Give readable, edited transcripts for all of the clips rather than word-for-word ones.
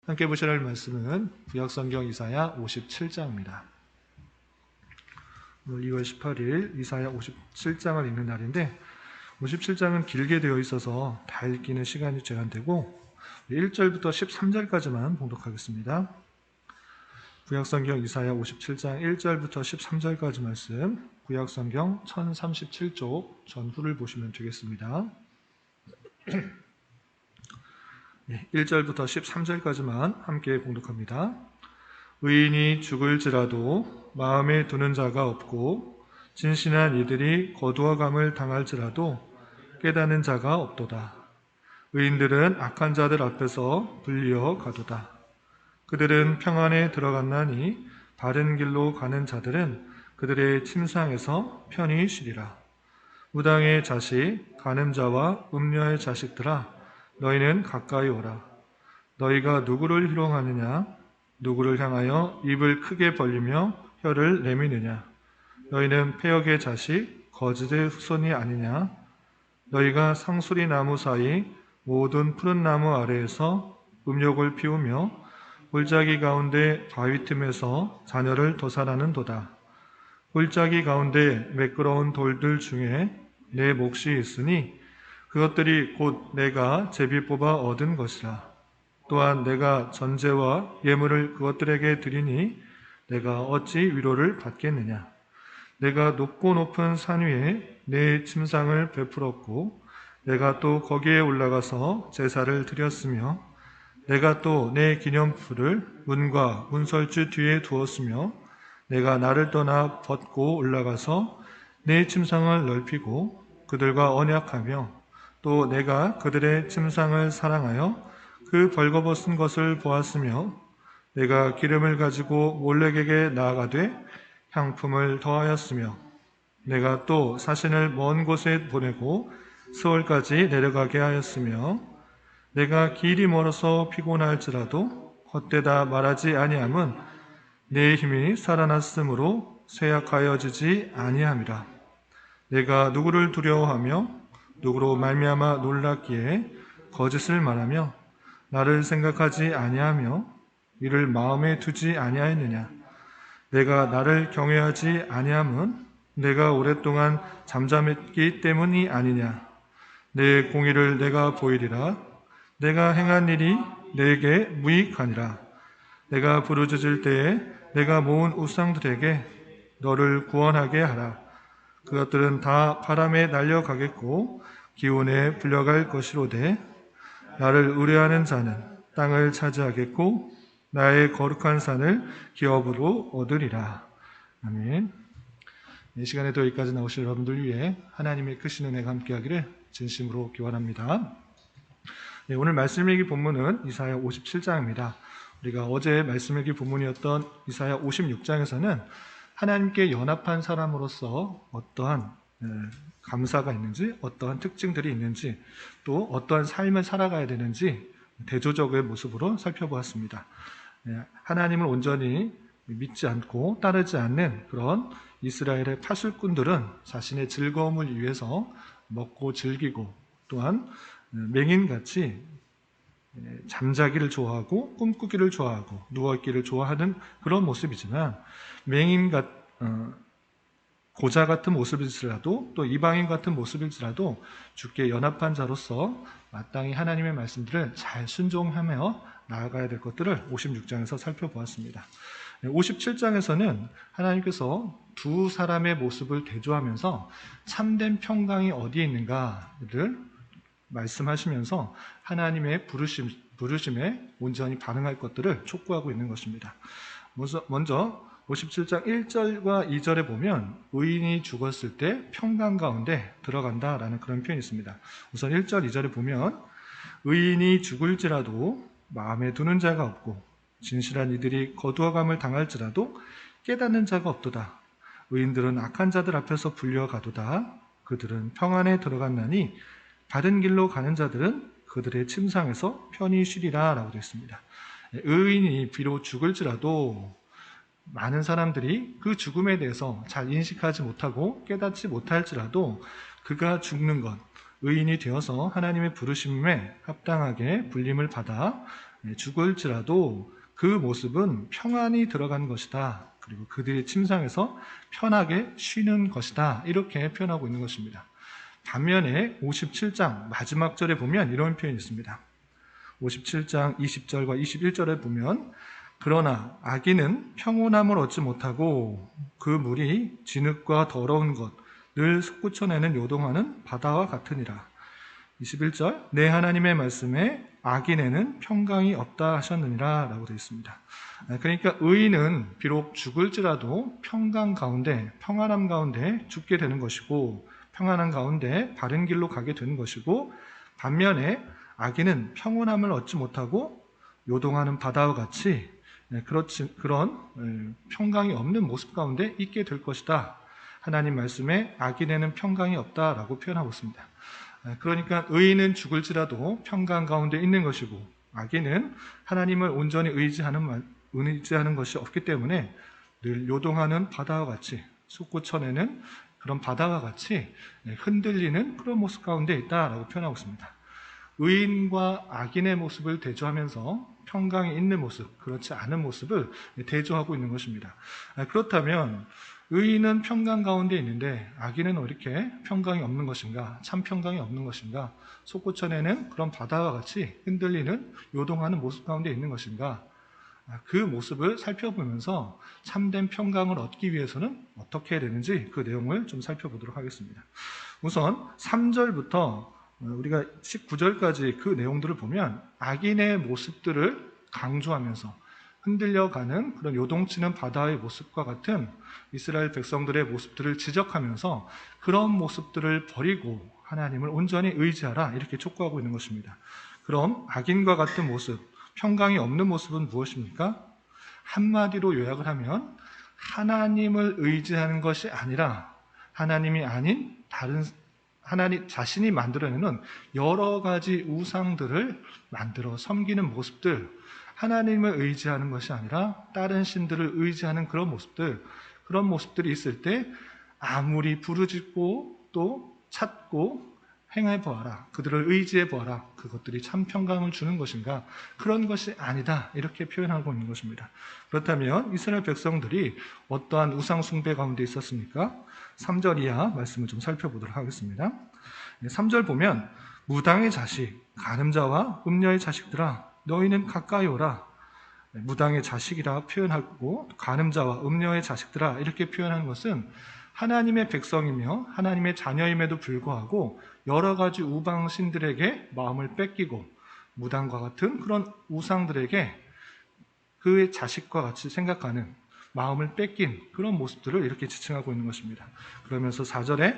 함께 보실 말씀은 구약성경 이사야 57장입니다. 오늘 2월 18일 이사야 57장을 읽는 날인데 57장은 길게 되어 있어서 다 읽기는 시간이 제한되고 1절부터 13절까지만 봉독하겠습니다. 구약성경 이사야 57장 1절부터 13절까지 말씀, 구약성경 1037쪽 전후를 보시면 되겠습니다. 1절부터 13절까지만 함께 봉독합니다. 의인이 죽을지라도 마음에 두는 자가 없고 진실한 이들이 거두어감을 당할지라도 깨닫는 자가 없도다. 의인들은 악한 자들 앞에서 불리어 가도다. 그들은 평안에 들어갔나니 바른 길로 가는 자들은 그들의 침상에서 편히 쉬리라. 무당의 자식, 간음자와 음녀의 자식들아, 너희는 가까이 오라. 너희가 누구를 희롱하느냐? 누구를 향하여 입을 크게 벌리며 혀를 내미느냐? 너희는 패역의 자식, 거짓의 후손이 아니냐? 너희가 상수리 나무 사이 모든 푸른 나무 아래에서 음욕을 피우며 골짜기 가운데 바위 틈에서 자녀를 도살하는도다. 골짜기 가운데 매끄러운 돌들 중에 내 몫이 있으니 그것들이 곧 내가 제비 뽑아 얻은 것이라. 또한 내가 전제와 예물을 그것들에게 드리니 내가 어찌 위로를 받겠느냐. 내가 높고 높은 산 위에 내 침상을 베풀었고 내가 또 거기에 올라가서 제사를 드렸으며 내가 또 내 기념풀을 문과 문설주 뒤에 두었으며 내가 나를 떠나 벗고 올라가서 내 침상을 넓히고 그들과 언약하며 또 내가 그들의 침상을 사랑하여 그 벌거벗은 것을 보았으며 내가 기름을 가지고 몰렉에게 나아가되 향품을 더하였으며 내가 또 사신을 먼 곳에 보내고 스월까지 내려가게 하였으며 내가 길이 멀어서 피곤할지라도 헛되다 말하지 아니함은 내 힘이 살아났으므로 쇠약하여지지 아니함이라. 내가 누구를 두려워하며 누구로 말미암아 놀랐기에 거짓을 말하며 나를 생각하지 아니하며 이를 마음에 두지 아니하였느냐. 내가 나를 경외하지 아니함은 내가 오랫동안 잠잠했기 때문이 아니냐. 내 공의를 내가 보이리라. 내가 행한 일이 내게 무익하니라. 내가 부르짖을 때에 내가 모은 우상들에게 너를 구원하게 하라. 그것들은 다 바람에 날려가겠고 기온에 불려갈 것이로되 나를 의뢰하는 자는 땅을 차지하겠고 나의 거룩한 산을 기업으로 얻으리라. 아멘. 이 시간에도 여기까지 나오실 여러분들 위해 하나님의 크신 은혜가 함께하기를 진심으로 기원합니다. 네, 오늘 말씀 읽기 본문은 이사야 57장입니다. 우리가 어제 말씀 읽기 본문이었던 이사야 56장에서는 하나님께 연합한 사람으로서 어떠한 감사가 있는지, 어떠한 특징들이 있는지, 또 어떠한 삶을 살아가야 되는지 대조적의 모습으로 살펴보았습니다. 하나님을 온전히 믿지 않고 따르지 않는 그런 이스라엘의 파술꾼들은 자신의 즐거움을 위해서 먹고 즐기고 또한 맹인같이 잠자기를 좋아하고 꿈꾸기를 좋아하고 누워있기를 좋아하는 그런 모습이지만 고자 같은 모습일지라도 또 이방인 같은 모습일지라도 주께 연합한 자로서 마땅히 하나님의 말씀들을 잘 순종하며 나아가야 될 것들을 56장에서 살펴보았습니다. 57장에서는 하나님께서 두 사람의 모습을 대조하면서 참된 평강이 어디에 있는가를 말씀하시면서 하나님의 부르심에 온전히 반응할 것들을 촉구하고 있는 것입니다. 먼저 57장 1절과 2절에 보면 의인이 죽었을 때 평강 가운데 들어간다라는 그런 표현이 있습니다. 우선 1절, 2절에 보면 의인이 죽을지라도 마음에 두는 자가 없고 진실한 이들이 거두어감을 당할지라도 깨닫는 자가 없도다. 의인들은 악한 자들 앞에서 불려가도다. 그들은 평안에 들어갔나니 바른 길로 가는 자들은 그들의 침상에서 편히 쉬리라 라고 되어 있습니다. 의인이 비록 죽을지라도 많은 사람들이 그 죽음에 대해서 잘 인식하지 못하고 깨닫지 못할지라도 그가 죽는 것, 의인이 되어서 하나님의 부르심에 합당하게 불림을 받아 죽을지라도 그 모습은 평안이 들어간 것이다. 그리고 그들의 침상에서 편하게 쉬는 것이다. 이렇게 표현하고 있는 것입니다. 반면에 57장 마지막 절에 보면 이런 표현이 있습니다. 57장 20절과 21절에 보면 그러나 악인은 평온함을 얻지 못하고 그 물이 진흙과 더러운 것 늘 솟구쳐내는 요동하는 바다와 같으니라. 21절 내 하나님의 말씀에 악인에는 평강이 없다 하셨느니라 라고 되어 있습니다. 그러니까 의인은 비록 죽을지라도 평강 가운데 평안함 가운데 죽게 되는 것이고 평안한 가운데 바른 길로 가게 되는 것이고 반면에 악인은 평온함을 얻지 못하고 요동하는 바다와 같이 그런 평강이 없는 모습 가운데 있게 될 것이다. 하나님 말씀에 악인에는 평강이 없다라고 표현하고 있습니다. 그러니까 의인은 죽을지라도 평강 가운데 있는 것이고 악인은 하나님을 온전히 의지하는 것이 없기 때문에 늘 요동하는 바다와 같이 솟구쳐내는 그런 바다와 같이 흔들리는 그런 모습 가운데 있다라고 표현하고 있습니다. 의인과 악인의 모습을 대조하면서 평강이 있는 모습, 그렇지 않은 모습을 대조하고 있는 것입니다. 그렇다면 의인은 평강 가운데 있는데 악인은 왜 이렇게 평강이 없는 것인가? 참 평강이 없는 것인가? 솟구쳐내는 그런 바다와 같이 흔들리는 요동하는 모습 가운데 있는 것인가? 그 모습을 살펴보면서 참된 평강을 얻기 위해서는 어떻게 해야 되는지 그 내용을 좀 살펴보도록 하겠습니다. 우선 3절부터 우리가 19절까지 그 내용들을 보면 악인의 모습들을 강조하면서 흔들려가는 그런 요동치는 바다의 모습과 같은 이스라엘 백성들의 모습들을 지적하면서 그런 모습들을 버리고 하나님을 온전히 의지하라 이렇게 촉구하고 있는 것입니다. 그럼 악인과 같은 모습, 평강이 없는 모습은 무엇입니까? 한마디로 요약을 하면 하나님을 의지하는 것이 아니라 하나님이 아닌 다른 하나님 자신이 만들어내는 여러 가지 우상들을 만들어 섬기는 모습들, 하나님을 의지하는 것이 아니라 다른 신들을 의지하는 그런 모습들이 있을 때 아무리 부르짖고 또 찾고 행해보아라, 그들을 의지해보아라, 그것들이 참 평강을 주는 것인가? 그런 것이 아니다 이렇게 표현하고 있는 것입니다. 그렇다면 이스라엘 백성들이 어떠한 우상 숭배 가운데 있었습니까? 3절 이하 말씀을 좀 살펴보도록 하겠습니다. 3절 보면 무당의 자식, 간음자와 음녀의 자식들아 너희는 가까이 오라. 무당의 자식이라 표현하고 간음자와 음녀의 자식들아 이렇게 표현하는 것은 하나님의 백성이며 하나님의 자녀임에도 불구하고 여러 가지 우방신들에게 마음을 뺏기고 무당과 같은 그런 우상들에게 그의 자식과 같이 생각하는 마음을 뺏긴 그런 모습들을 이렇게 지칭하고 있는 것입니다. 그러면서 4절에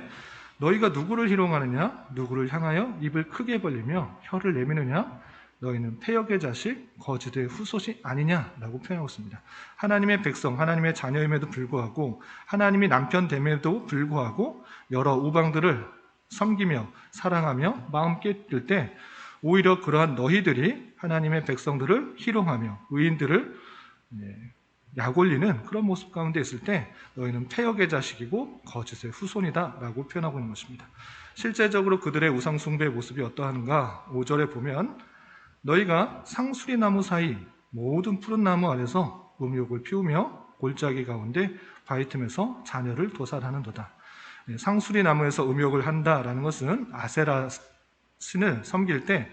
너희가 누구를 희롱하느냐 누구를 향하여 입을 크게 벌리며 혀를 내미느냐 너희는 패역의 자식 거짓의 후손이 아니냐라고 표현하고 있습니다. 하나님의 백성, 하나님의 자녀임에도 불구하고 하나님이 남편 됨에도 불구하고 여러 우방들을 섬기며 사랑하며 마음 뺏길 때 오히려 그러한 너희들이 하나님의 백성들을 희롱하며 의인들을 약올리는 그런 모습 가운데 있을 때 너희는 패역의 자식이고 거짓의 후손이다 라고 표현하고 있는 것입니다. 실제적으로 그들의 우상 숭배의 모습이 어떠한가? 5절에 보면 너희가 상수리 나무 사이 모든 푸른 나무 아래서 음욕을 피우며 골짜기 가운데 바위 틈에서 자녀를 도살하는도다. 상수리 나무에서 음욕을 한다라는 것은 아세라 신을 섬길 때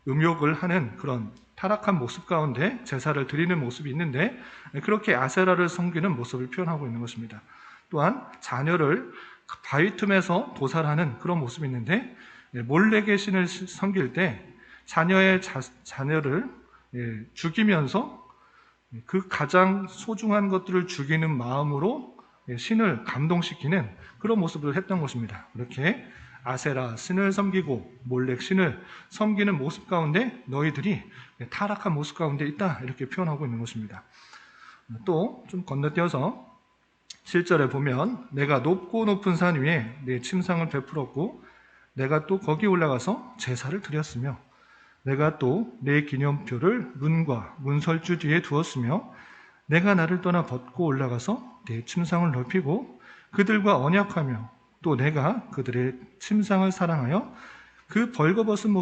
음욕을 하는 그런 타락한 모습 가운데 제사를 드리는 모습이 있는데 그렇게 아세라를 섬기는 모습을 표현하고 있는 것입니다. 또한 자녀를 바위 틈에서 도살하는 그런 모습이 있는데 몰렉의 신을 섬길 때 자녀를 죽이면서 그 가장 소중한 것들을 죽이는 마음으로 신을 감동시키는 그런 모습을 했던 것입니다. 그렇게 아세라 신을 섬기고 몰렉 신을 섬기는 모습 가운데 너희들이 타락한 모습 가운데 있다 이렇게 표현하고 있는 것입니다. 또 좀 건너뛰어서 7절에 보면 내가 높고 높은 산 위에 내 침상을 베풀었고 내가 또 거기 올라가서 제사를 드렸으며 내가 또 내 기념표를 문과 문설주 뒤에 두었으며 내가 나를 떠나 벗고 올라가서 내 침상을 넓히고 그들과 언약하며 또 내가 그들의 침상을 사랑하여 그 벌거벗은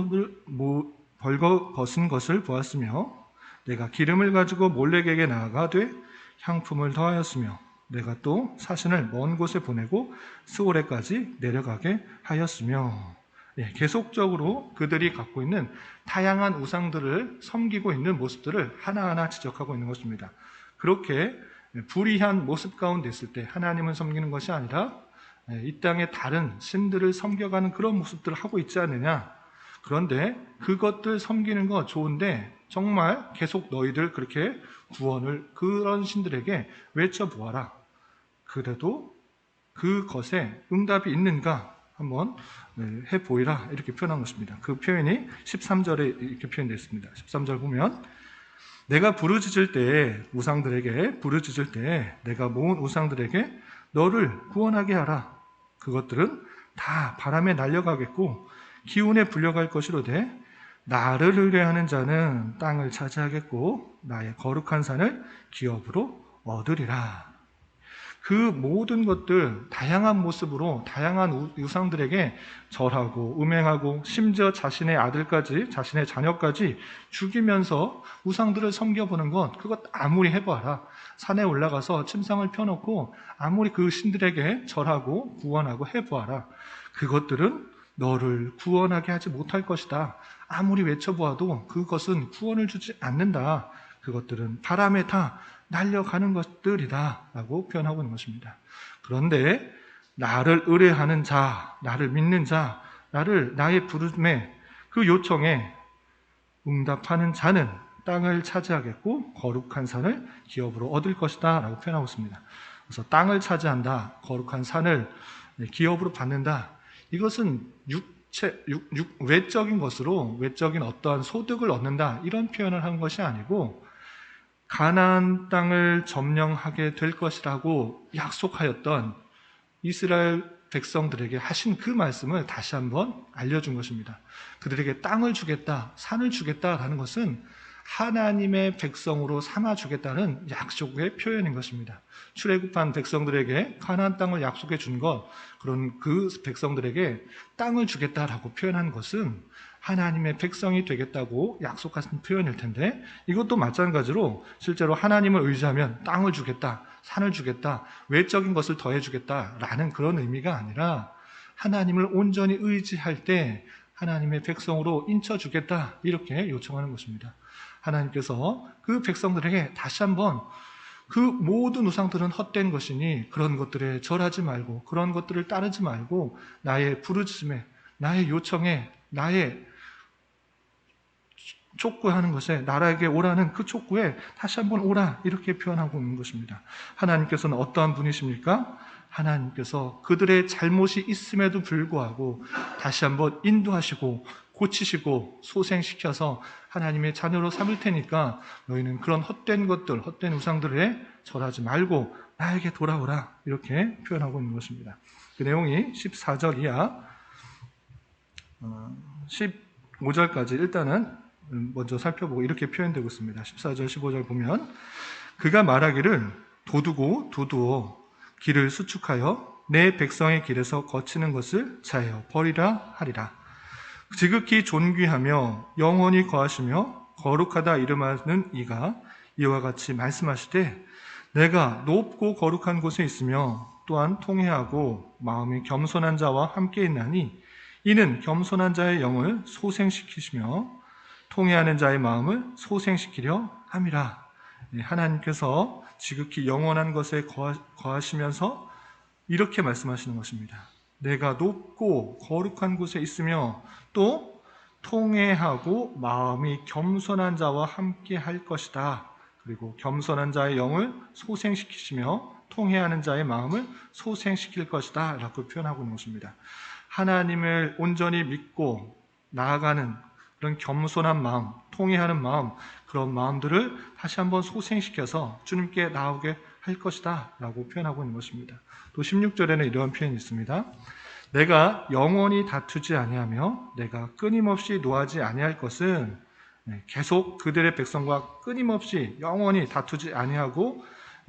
것을 보았으며 내가 기름을 가지고 몰렉에게 나아가되 향품을 더하였으며 내가 또 사신을 먼 곳에 보내고 스오레까지 내려가게 하였으며 계속적으로 그들이 갖고 있는 다양한 우상들을 섬기고 있는 모습들을 하나하나 지적하고 있는 것입니다. 그렇게 불의한 모습 가운데 있을 때 하나님을 섬기는 것이 아니라 이 땅의 다른 신들을 섬겨가는 그런 모습들을 하고 있지 않느냐. 그런데 그것들 섬기는 거 좋은데 정말 계속 너희들 그렇게 구원을 그런 신들에게 외쳐보아라. 그래도 그것에 응답이 있는가 한번 해보이라 이렇게 표현한 것입니다. 그 표현이 13절에 이렇게 표현되어 있습니다. 13절 보면 내가 부르짖을 때 우상들에게 부르짖을 때 내가 모은 우상들에게 너를 구원하게 하라. 그것들은 다 바람에 날려가겠고 기운에 불려갈 것이로되 나를 의뢰하는 자는 땅을 차지하겠고 나의 거룩한 산을 기업으로 얻으리라. 그 모든 것들 다양한 모습으로 다양한 우상들에게 절하고 음행하고 심지어 자신의 아들까지 자신의 자녀까지 죽이면서 우상들을 섬겨보는 것 그것 아무리 해봐라. 산에 올라가서 침상을 펴놓고 아무리 그 신들에게 절하고 구원하고 해보아라. 그것들은 너를 구원하게 하지 못할 것이다. 아무리 외쳐보아도 그것은 구원을 주지 않는다. 그것들은 바람에 다 날려가는 것들이다 라고 표현하고 있는 것입니다. 그런데 나를 의뢰하는 자, 나를 믿는 자, 나의 부름에 그 요청에 응답하는 자는 땅을 차지하겠고 거룩한 산을 기업으로 얻을 것이다 라고 표현하고 있습니다. 그래서 땅을 차지한다, 거룩한 산을 기업으로 받는다. 이것은 외적인 것으로 외적인 어떠한 소득을 얻는다 이런 표현을 한 것이 아니고 가나안 땅을 점령하게 될 것이라고 약속하였던 이스라엘 백성들에게 하신 그 말씀을 다시 한번 알려준 것입니다. 그들에게 땅을 주겠다, 산을 주겠다라는 것은 하나님의 백성으로 삼아주겠다는 약속의 표현인 것입니다. 출애굽한 백성들에게 가나안 땅을 약속해 준 것, 그런 그 백성들에게 땅을 주겠다라고 표현한 것은 하나님의 백성이 되겠다고 약속하신 표현일 텐데 이것도 마찬가지로 실제로 하나님을 의지하면 땅을 주겠다, 산을 주겠다, 외적인 것을 더해주겠다라는 그런 의미가 아니라 하나님을 온전히 의지할 때 하나님의 백성으로 인쳐주겠다 이렇게 요청하는 것입니다. 하나님께서 그 백성들에게 다시 한번 그 모든 우상들은 헛된 것이니 그런 것들에 절하지 말고 그런 것들을 따르지 말고 나의 부르짖음에 나의 요청에 나의 촉구하는 것에 나라에게 오라는 그 촉구에 다시 한번 오라 이렇게 표현하고 있는 것입니다. 하나님께서는 어떠한 분이십니까? 하나님께서 그들의 잘못이 있음에도 불구하고 다시 한번 인도하시고 고치시고 소생시켜서 하나님의 자녀로 삼을 테니까 너희는 그런 헛된 것들, 헛된 우상들에 절하지 말고 나에게 돌아오라 이렇게 표현하고 있는 것입니다. 그 내용이 14절 이하 15절까지 일단은 먼저 살펴보고 이렇게 표현되고 있습니다. 14절, 15절 보면 그가 말하기를 도두고 도두어 길을 수축하여 내 백성의 길에서 거치는 것을 자하여 버리라 하리라. 지극히 존귀하며 영원히 거하시며 거룩하다 이름하는 이가 이와 같이 말씀하시되 내가 높고 거룩한 곳에 있으며 또한 통회하고 마음이 겸손한 자와 함께 있나니 이는 겸손한 자의 영을 소생시키시며 통회하는 자의 마음을 소생시키려 함이라. 하나님께서 지극히 영원한 것에 거하시면서 이렇게 말씀하시는 것입니다. 내가 높고 거룩한 곳에 있으며 또 통회하고 마음이 겸손한 자와 함께 할 것이다. 그리고 겸손한 자의 영을 소생시키시며 통회하는 자의 마음을 소생시킬 것이다 라고 표현하고 있는 것입니다. 하나님을 온전히 믿고 나아가는 그런 겸손한 마음, 통회하는 마음, 그런 마음들을 다시 한번 소생시켜서 주님께 나오게 할 것이다 라고 표현하고 있는 것입니다. 또 16절에는 이러한 표현이 있습니다. 내가 영원히 다투지 아니하며 내가 끊임없이 노하지 아니할 것은 계속 그들의 백성과 끊임없이 영원히 다투지 아니하고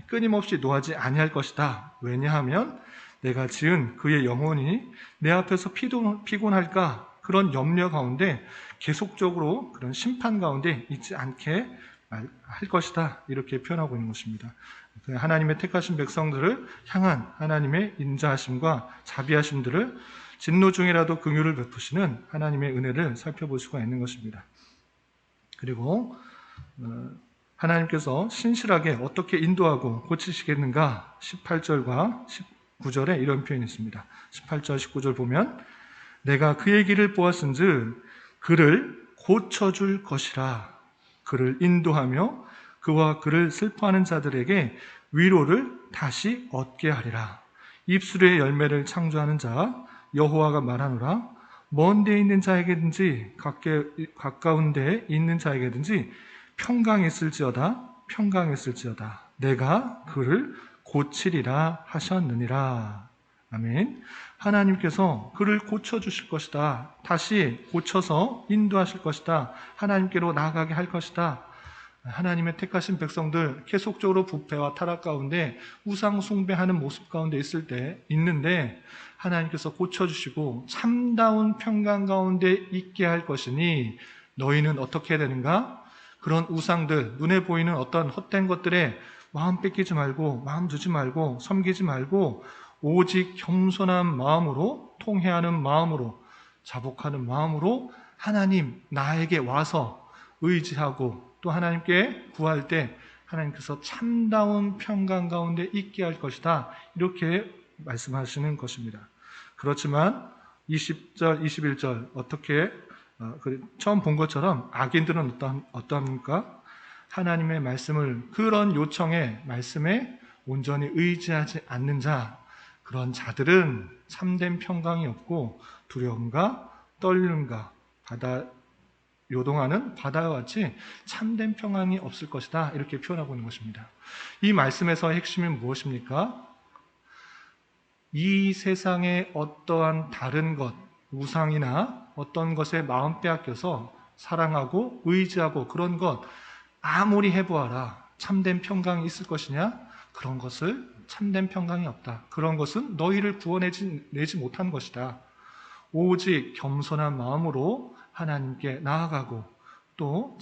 끊임없이 노하지 아니할 것이다. 왜냐하면 내가 지은 그의 영혼이 내 앞에서 피곤할까? 그런 염려 가운데 계속적으로 그런 심판 가운데 있지 않게 할 것이다. 이렇게 표현하고 있는 것입니다. 하나님의 택하신 백성들을 향한 하나님의 인자하심과 자비하심들을 진노 중이라도 긍휼을 베푸시는 하나님의 은혜를 살펴볼 수가 있는 것입니다. 그리고 하나님께서 신실하게 어떻게 인도하고 고치시겠는가? 18절과 19절에 이런 표현이 있습니다. 18절, 19절 보면 내가 그의 길을 보았은즉 그를 고쳐줄 것이라. 그를 인도하며 그와 그를 슬퍼하는 자들에게 위로를 다시 얻게 하리라. 입술의 열매를 창조하는 자 여호와가 말하노라. 먼 데 있는 자에게든지 가까운 데 있는 자에게든지 평강했을지어다. 내가 그를 고치리라 하셨느니라. 아멘. 하나님께서 그를 고쳐주실 것이다. 다시 고쳐서 인도하실 것이다. 하나님께로 나아가게 할 것이다. 하나님의 택하신 백성들 계속적으로 부패와 타락 가운데 우상 숭배하는 모습 가운데 있는데 하나님께서 고쳐주시고 참다운 평강 가운데 있게 할 것이니 너희는 어떻게 해야 되는가? 그런 우상들, 눈에 보이는 어떤 헛된 것들에 마음 뺏기지 말고, 마음 두지 말고, 섬기지 말고 오직 겸손한 마음으로, 통회하는 마음으로, 자복하는 마음으로 하나님 나에게 와서 의지하고 또 하나님께 구할 때 하나님께서 참다운 평강 가운데 있게 할 것이다. 이렇게 말씀하시는 것입니다. 그렇지만 20절, 21절 어떻게 처음 본 것처럼 악인들은 어떠합니까? 하나님의 말씀을 그런 요청에 말씀에 온전히 의지하지 않는 자, 그런 자들은 참된 평강이 없고 두려움과 떨림과 요동하는 바다와 같이 참된 평강이 없을 것이다. 이렇게 표현하고 있는 것입니다. 이 말씀에서의 핵심이 무엇입니까? 이 세상의 어떠한 다른 것, 우상이나 어떤 것에 마음 빼앗겨서 사랑하고 의지하고 그런 것 아무리 해보아라. 참된 평강이 있을 것이냐? 그런 것을 참된 평강이 없다. 그런 것은 너희를 구원내지 못한 것이다. 오직 겸손한 마음으로 하나님께 나아가고 또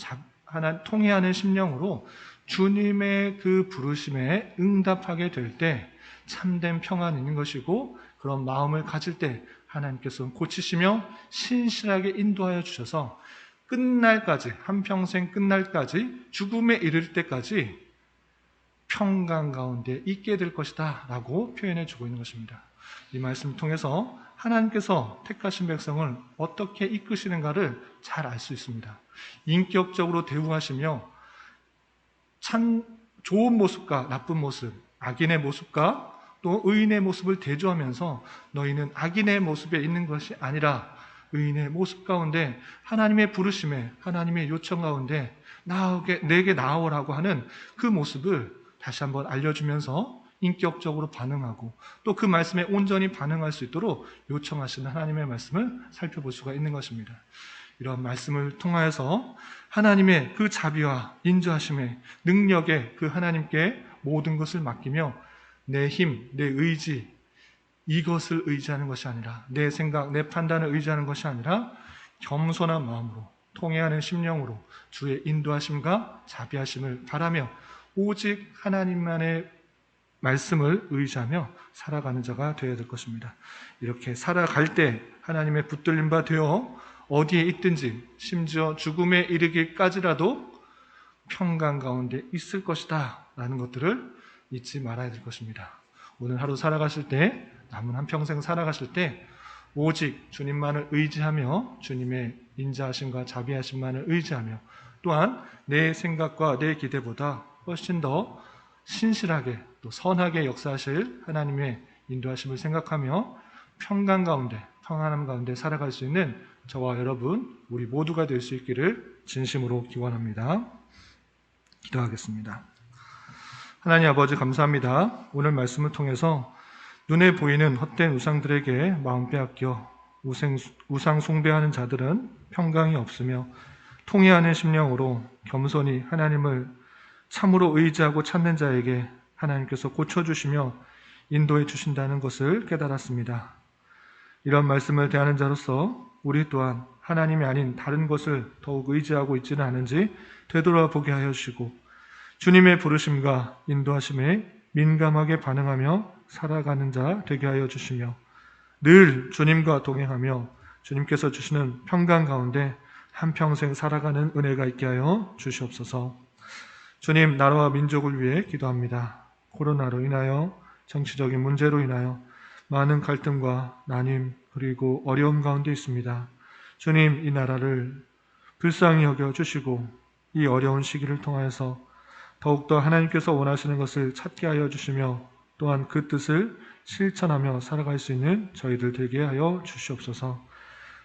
통회하는 심령으로 주님의 그 부르심에 응답하게 될 때 참된 평안이 있는 것이고 그런 마음을 가질 때 하나님께서 고치시며 신실하게 인도하여 주셔서 끝날까지 한평생 끝날까지 죽음에 이를 때까지 평강 가운데 있게 될 것이다 라고 표현해 주고 있는 것입니다. 이 말씀을 통해서 하나님께서 택하신 백성을 어떻게 이끄시는가를 잘 알 수 있습니다. 인격적으로 대우하시며 참 좋은 모습과 나쁜 모습, 악인의 모습과 또 의인의 모습을 대조하면서 너희는 악인의 모습에 있는 것이 아니라 의인의 모습 가운데 하나님의 부르심에 하나님의 요청 가운데 내게 나아오라고 하는 그 모습을 다시 한번 알려주면서 인격적으로 반응하고 또 그 말씀에 온전히 반응할 수 있도록 요청하시는 하나님의 말씀을 살펴볼 수가 있는 것입니다. 이런 말씀을 통하여서 하나님의 그 자비와 인자하심의 능력에 그 하나님께 모든 것을 맡기며 내 힘, 내 의지 이것을 의지하는 것이 아니라 내 생각, 내 판단을 의지하는 것이 아니라 겸손한 마음으로 통회하는 심령으로 주의 인도하심과 자비하심을 바라며 오직 하나님만의 말씀을 의지하며 살아가는 자가 되어야 될 것입니다. 이렇게 살아갈 때 하나님의 붙들림 바 되어 어디에 있든지 심지어 죽음에 이르기까지라도 평강 가운데 있을 것이다 라는 것들을 잊지 말아야 될 것입니다. 오늘 하루 살아가실 때 남은 한평생 살아가실 때 오직 주님만을 의지하며 주님의 인자하심과 자비하심만을 의지하며 또한 내 생각과 내 기대보다 훨씬 더 신실하게 또 선하게 역사하실 하나님의 인도하심을 생각하며 평강 가운데 평안함 가운데 살아갈 수 있는 저와 여러분 우리 모두가 될 수 있기를 진심으로 기원합니다. 기도하겠습니다. 하나님 아버지 감사합니다. 오늘 말씀을 통해서 눈에 보이는 헛된 우상들에게 마음 빼앗겨 우상 숭배하는 자들은 평강이 없으며 통회하는 심령으로 겸손히 하나님을 참으로 의지하고 찾는 자에게 하나님께서 고쳐주시며 인도해 주신다는 것을 깨달았습니다. 이런 말씀을 대하는 자로서 우리 또한 하나님이 아닌 다른 것을 더욱 의지하고 있지는 않은지 되돌아보게 하여 주시고 주님의 부르심과 인도하심에 민감하게 반응하며 살아가는 자 되게 하여 주시며 늘 주님과 동행하며 주님께서 주시는 평강 가운데 한평생 살아가는 은혜가 있게 하여 주시옵소서. 주님, 나라와 민족을 위해 기도합니다. 코로나로 인하여 정치적인 문제로 인하여 많은 갈등과 난임 그리고 어려움 가운데 있습니다. 주님, 이 나라를 불쌍히 여겨주시고 이 어려운 시기를 통하여서 더욱더 하나님께서 원하시는 것을 찾게 하여 주시며 또한 그 뜻을 실천하며 살아갈 수 있는 저희들 되게 하여 주시옵소서.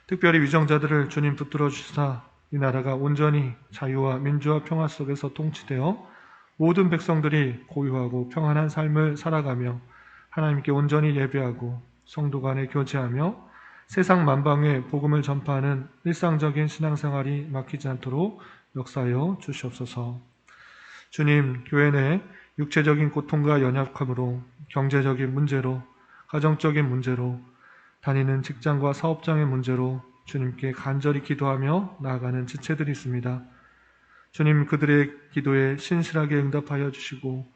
특별히 위정자들을 주님 붙들어 주시사 이 나라가 온전히 자유와 민주와 평화 속에서 통치되어 모든 백성들이 고유하고 평안한 삶을 살아가며 하나님께 온전히 예배하고 성도 간에 교제하며 세상 만방에 복음을 전파하는 일상적인 신앙생활이 막히지 않도록 역사하여 주시옵소서. 주님, 교회 내 육체적인 고통과 연약함으로 경제적인 문제로 가정적인 문제로 다니는 직장과 사업장의 문제로 주님께 간절히 기도하며 나아가는 지체들이 있습니다. 주님, 그들의 기도에 신실하게 응답하여 주시고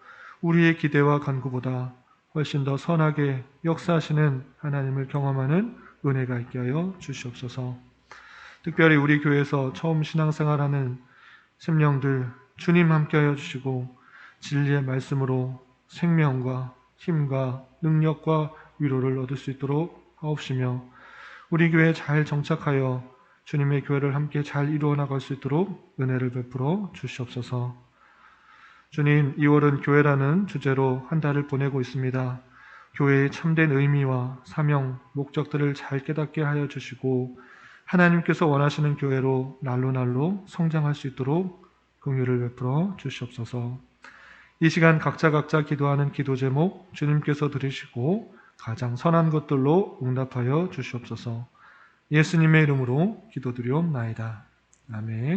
우리의 기대와 간구보다 훨씬 더 선하게 역사하시는 하나님을 경험하는 은혜가 있게 하여 주시옵소서. 특별히 우리 교회에서 처음 신앙생활하는 심령들 주님 함께하여 주시고 진리의 말씀으로 생명과 힘과 능력과 위로를 얻을 수 있도록 하옵시며 우리 교회에 잘 정착하여 주님의 교회를 함께 잘 이루어 나갈 수 있도록 은혜를 베풀어 주시옵소서. 주님, 2월은 교회라는 주제로 한 달을 보내고 있습니다. 교회의 참된 의미와 사명, 목적들을 잘 깨닫게 하여 주시고 하나님께서 원하시는 교회로 날로 성장할 수 있도록 긍휼을 베풀어 주시옵소서. 이 시간 각자 기도하는 기도 제목 주님께서 들으시고 가장 선한 것들로 응답하여 주시옵소서. 예수님의 이름으로 기도드리옵나이다. 아멘.